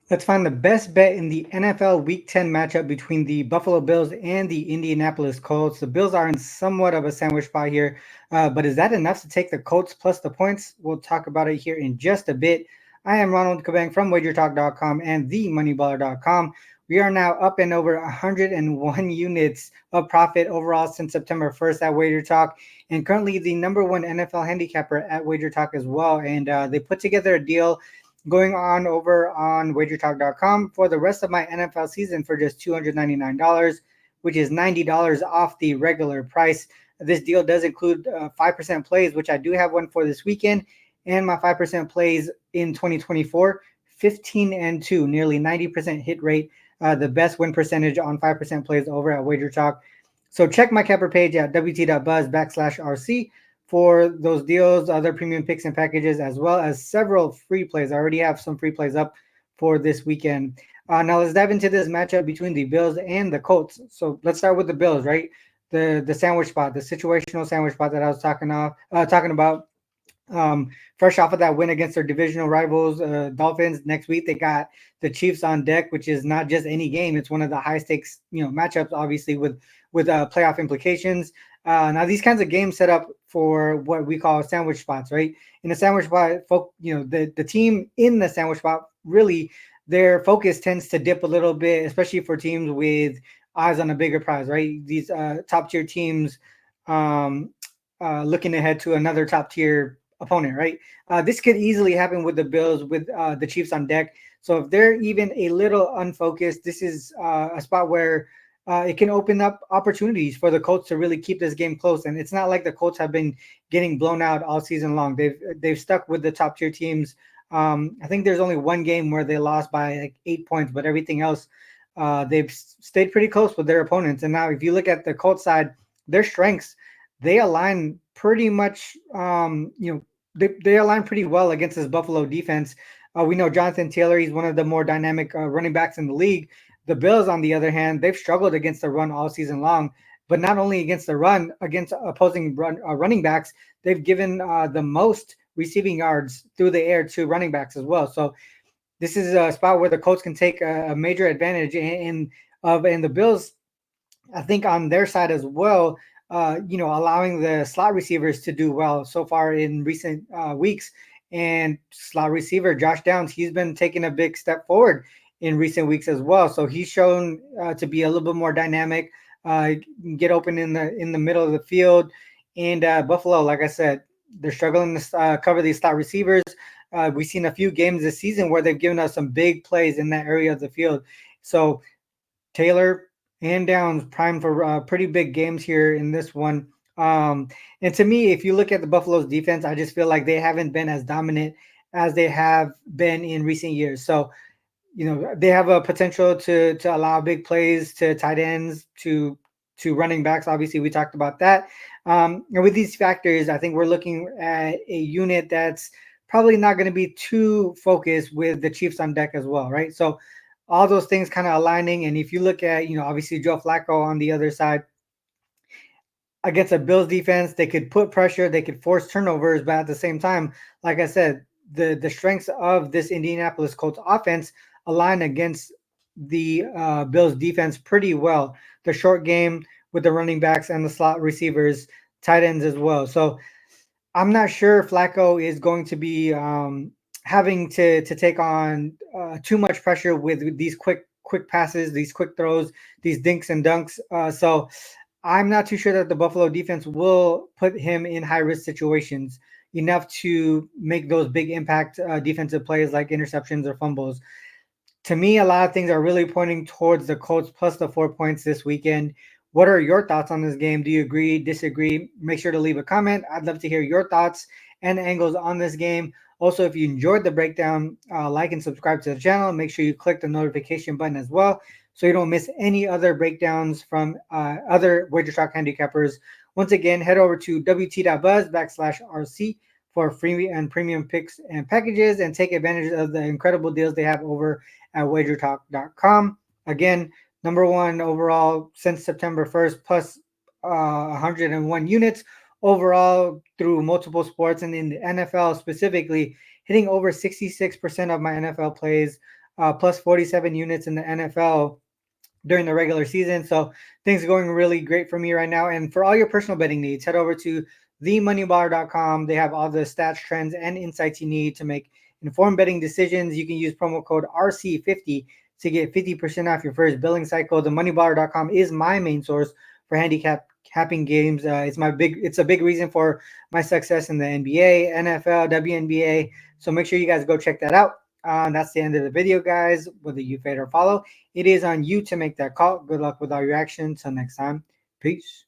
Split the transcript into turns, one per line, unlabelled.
Let's find the best bet in the NFL Week 10 matchup between the Buffalo Bills and the Indianapolis Colts. The Bills are in somewhat of a sandwich spot here, but is that enough to take the Colts plus the points? We'll talk about it here in just a bit. I am Ronald Kabang from WagerTalk.com and TheMoneyballer.com. We are now up and over 101 units of profit overall since September 1st at WagerTalk, and currently the number one NFL handicapper at WagerTalk as well. And they put together a deal going on over on wagertalk.com for the rest of my NFL season for just $299, which is $90 off the regular price. This deal does include 5% plays, which I do have one for this weekend, and my 5% plays in 2024, 15 and 2, nearly 90% hit rate, the best win percentage on 5% plays over at WagerTalk. So check my capper page at wt.buzz/RC for those deals, other premium picks and packages, as well as several free plays. I already have some free plays up for this weekend. Now let's dive into this matchup between the Bills and the Colts. So let's start with the Bills, right? The sandwich spot, the situational sandwich spot that I was talking about. Fresh off of that win against their divisional rivals, Dolphins. Next week they got the Chiefs on deck, which is not just any game; it's one of the high stakes, matchups, obviously with playoff implications. Now these kinds of games set up for what we call sandwich spots, right? In a sandwich spot, the team in the sandwich spot really their focus tends to dip a little bit, especially for teams with eyes on a bigger prize, right? These top tier teams um, looking ahead to another top tier opponent, right? This could easily happen with the Bills with the Chiefs on deck. So if they're even a little unfocused, this is a spot where it can open up opportunities for the Colts to really keep this game close. And it's not like the Colts have been getting blown out all season long. They've stuck with the top tier teams. I think there's only one game where they lost by like 8 points, but everything else they've stayed pretty close with their opponents. And now, if you look at the Colts side, their strengths they align pretty much. They align pretty well against this Buffalo defense. We know Jonathan Taylor; he's one of the more dynamic running backs in the league. The Bills, on the other hand, they've struggled against the run all season long. But not only against the run, against opposing running backs, they've given the most receiving yards through the air to running backs as well. So this is a spot where the Colts can take a major advantage and the Bills I think on their side as well, allowing the slot receivers to do well so far in recent weeks. And slot receiver Josh Downs, he's been taking a big step forward in recent weeks as well. So he's shown to be a little bit more dynamic, uh, get open in the middle of the field. And Buffalo, like I said, they're struggling to cover these slot receivers. We've seen a few games this season where they've given us some big plays in that area of the field. So Taylor and Downs primed for pretty big games here in this one. And to me, if you look at the Buffalo's defense, I just feel like they haven't been as dominant as they have been in recent years. So, they have a potential to allow big plays to tight ends, to running backs. Obviously, we talked about that. And with these factors, I think we're looking at a unit that's probably not going to be too focused with the Chiefs on deck as well, right? So all those things kind of aligning. And if you look at, obviously Joe Flacco on the other side against a Bills defense, they could put pressure, they could force turnovers, but at the same time, like I said, the strengths of this Indianapolis Colts offense align against the Bills defense pretty well. The short game with the running backs and the slot receivers, tight ends as well. So I'm not sure Flacco is going to be having to take on too much pressure with these quick passes, these quick throws, these dinks and dunks. So I'm not too sure that the Buffalo defense will put him in high risk situations enough to make those big impact defensive plays like interceptions or fumbles. To me, a lot of things are really pointing towards the Colts plus the 4 points this weekend. What are your thoughts on this game? Do you agree, disagree? Make sure to leave a comment. I'd love to hear your thoughts and angles on this game. Also, if you enjoyed the breakdown, like and subscribe to the channel. Make sure you click the notification button as well so you don't miss any other breakdowns from other Wager Talk handicappers. Once again, head over to wt.buzz/RC for free and premium picks and packages and take advantage of the incredible deals they have over at wagertalk.com. Again, number one overall since September 1st, plus 101 units overall through multiple sports and in the NFL specifically, hitting over 66% of my NFL plays. plus 47 units in the NFL during the regular season. So things are going really great for me right now. And for all your personal betting needs, head over to themoneyballer.com. They have all the stats, trends, and insights you need to make informed betting decisions. You can use promo code RC50 to get 50% off your first billing cycle. Themoneyballer.com is my main source for handicapping games. It's a big reason for my success in the NBA, NFL, WNBA. So make sure you guys go check that out. That's the end of the video, guys. Whether you fade or follow, it is on you to make that call. Good luck with all your actions. Till next time. Peace.